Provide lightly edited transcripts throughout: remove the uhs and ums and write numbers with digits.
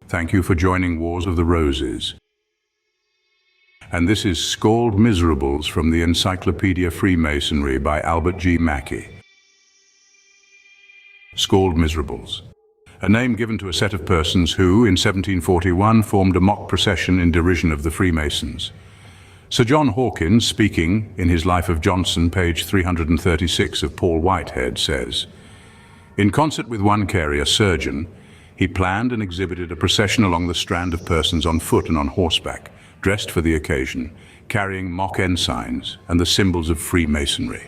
Thank you for joining Wars of the Roses. And this is Scald Miserables from the Encyclopedia of Freemasonry by Albert G. Mackey. Scald Miserables. A name given to a set of persons who, in 1741, formed a mock procession in derision of the Freemasons. Sir John Hawkins, speaking in his Life of Johnson, page 336 of Paul Whitehead, says, "In concert with one carrier, surgeon, he planned and exhibited a procession along the strand of persons on foot and on horseback, dressed for the occasion, carrying mock ensigns and the symbols of Freemasonry,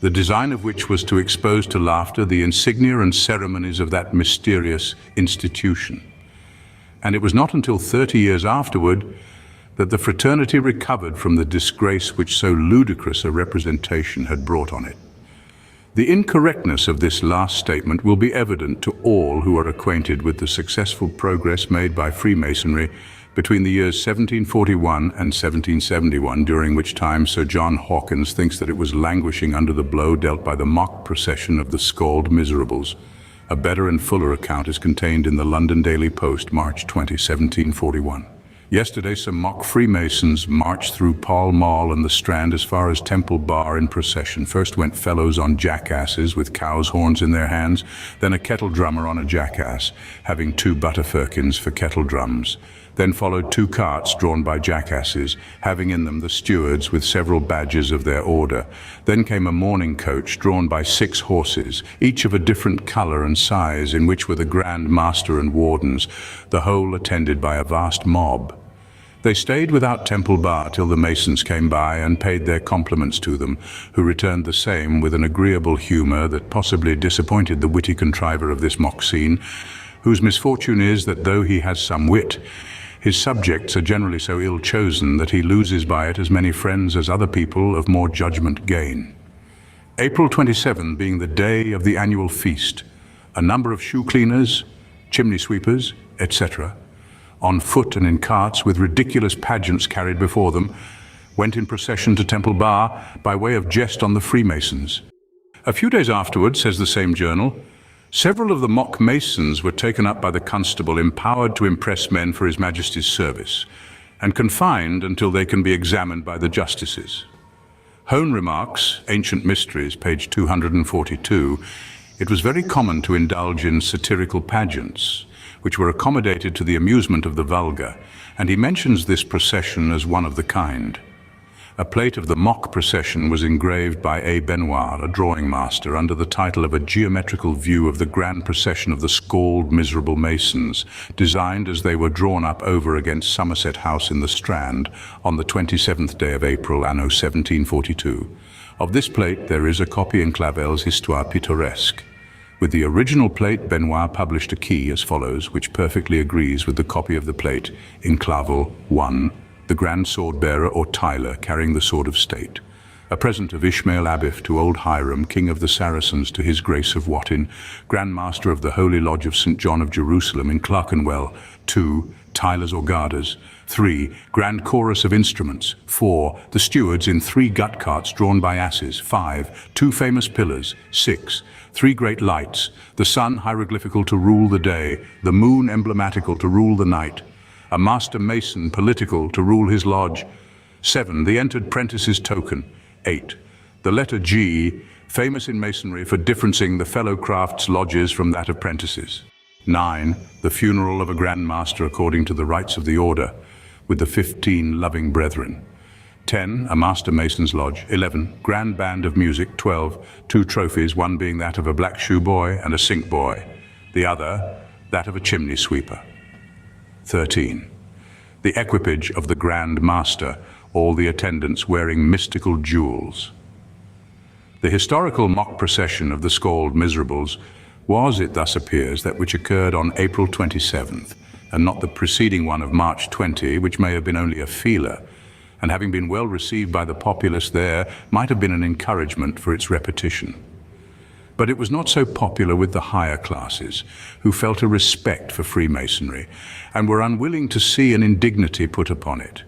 the design of which was to expose to laughter the insignia and ceremonies of that mysterious institution. And it was not until 30 years afterward that the fraternity recovered from the disgrace which so ludicrous a representation had brought on it." The incorrectness of this last statement will be evident to all who are acquainted with the successful progress made by Freemasonry between the years 1741 and 1771, during which time Sir John Hawkins thinks that it was languishing under the blow dealt by the mock procession of the Scald Miserables. A better and fuller account is contained in the London Daily Post, March 20, 1741. Yesterday, some mock Freemasons marched through Pall Mall and the Strand as far as Temple Bar in procession. First went fellows on jackasses with cows' horns in their hands, then a kettle drummer on a jackass, having 2 butterfirkins for kettle drums. Then followed 2 carts drawn by jackasses, having in them the stewards with several badges of their order. Then came a mourning coach drawn by 6 horses, each of a different colour and size, in which were the Grand Master and wardens, the whole attended by a vast mob. They stayed without Temple Bar till the Masons came by and paid their compliments to them, who returned the same with an agreeable humour that possibly disappointed the witty contriver of this mock scene, whose misfortune is that though he has some wit, his subjects are generally so ill chosen that he loses by it as many friends as other people of more judgment gain. April 27 being the day of the annual feast, a number of shoe cleaners, chimney sweepers, etc., on foot and in carts with ridiculous pageants carried before them, went in procession to Temple Bar by way of jest on the Freemasons. A few days afterwards, says the same journal, several of the mock Masons were taken up by the constable empowered to impress men for His Majesty's service, and confined until they can be examined by the justices. Hone remarks, Ancient Mysteries, page 242, it was very common to indulge in satirical pageants, which were accommodated to the amusement of the vulgar, and he mentions this procession as one of the kind. A plate of the mock procession was engraved by A. Benoit, a drawing master, under the title of A Geometrical View of the Grand Procession of the Scald Miserable Masons, designed as they were drawn up over against Somerset House in the Strand on the 27th day of April, anno 1742. Of this plate there is a copy in Clavel's Histoire Pittoresque. With the original plate, Benoit published a key as follows, which perfectly agrees with the copy of the plate in Clavel 1, the Grand Sword-bearer or Tyler carrying the sword of state. A present of Ishmael Abiff to old Hiram, King of the Saracens, to his Grace of Wattin, Grand Master of the Holy Lodge of St. John of Jerusalem in Clerkenwell. 2. Tyler's or Garters. 3. Grand Chorus of Instruments. 4. The stewards in 3 gut carts drawn by asses. 5. 2 famous pillars. 6. 3 great lights, the sun hieroglyphical to rule the day, the moon emblematical to rule the night, a master mason political to rule his lodge. 7. The entered prentice's token. 8. The letter G, famous in masonry for differencing the fellow crafts' lodges from that of prentices. 9. The funeral of a grand master according to the rites of the order, with the 15 loving brethren. 10. A master mason's lodge. 11. Grand band of music. 12. 2 trophies, one being that of a black shoe boy and a sink boy, the other that of a chimney sweeper. 13. The equipage of the Grand Master, all the attendants wearing mystical jewels. The historical mock procession of the Scald Miserables was, it thus appears, that which occurred on April 27th, and not the preceding one of March 20, which may have been only a feeler, and having been well received by the populace there, might have been an encouragement for its repetition. But it was not so popular with the higher classes, who felt a respect for Freemasonry, and were unwilling to see an indignity put upon it.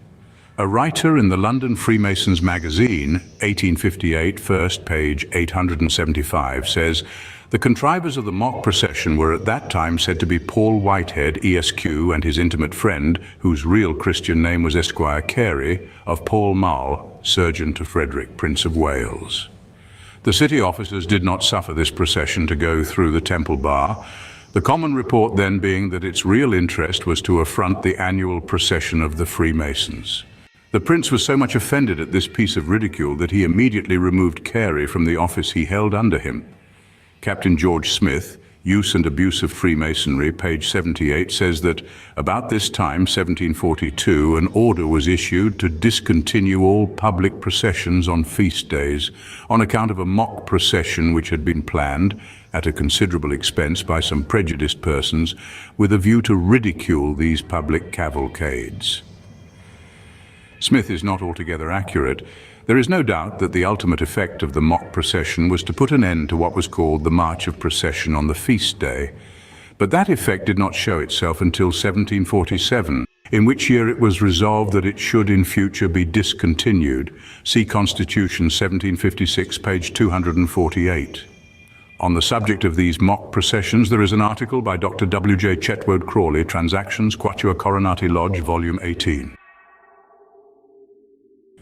A writer in the London Freemasons magazine, 1858, first page 875, says, The contrivers of the mock procession were at that time said to be Paul Whitehead, ESQ, and his intimate friend, whose real Christian name was Esquire Carey, of Pall Mall, surgeon to Frederick, Prince of Wales. The city officers did not suffer this procession to go through the Temple Bar, the common report then being that its real interest was to affront the annual procession of the Freemasons. The prince was so much offended at this piece of ridicule that he immediately removed Carey from the office he held under him. Captain George Smith, Use and Abuse of Freemasonry, page 78, says that about this time, 1742, an order was issued to discontinue all public processions on feast days on account of a mock procession which had been planned, at a considerable expense by some prejudiced persons, with a view to ridicule these public cavalcades. Smith is not altogether accurate. There is no doubt that the ultimate effect of the mock procession was to put an end to what was called the March of Procession on the feast day. But that effect did not show itself until 1747, in which year it was resolved that it should in future be discontinued. See Constitution 1756, page 248. On the subject of these mock processions, there is an article by Dr. W.J. Chetwood Crawley, Transactions, Quatua Coronati Lodge, Volume 18.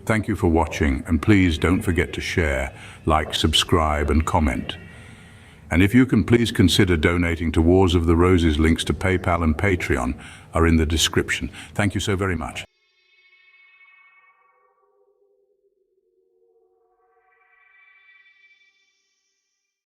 Thank you for watching, and please don't forget to share, like, subscribe, and comment. And if you can, please consider donating to Wars of the Roses. Links to PayPal and Patreon are in the description. Thank you so very much.